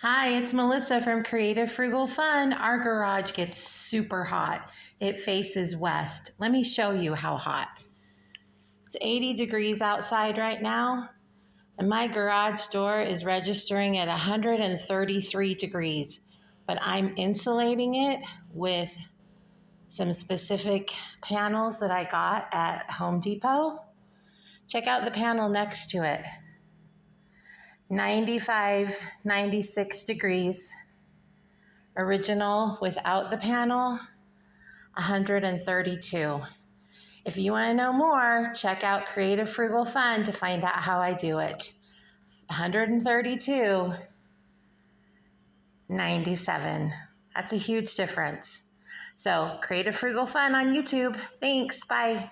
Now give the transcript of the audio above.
Hi, it's Melissa from Creative Frugal Fun. Our garage gets super hot. It faces west. Let me show you how hot. It's 80 degrees outside right now, and my garage door is registering at 133 degrees, but I'm insulating it with some specific panels that I got at Home Depot. Check out the panel next to it. 95, 96 degrees. Original without the panel, 132. If you want to know more, check out Creative Frugal Fun to find out how I do it. 132, 97. That's a huge difference. So, Creative Frugal Fun on YouTube. Thanks. Bye.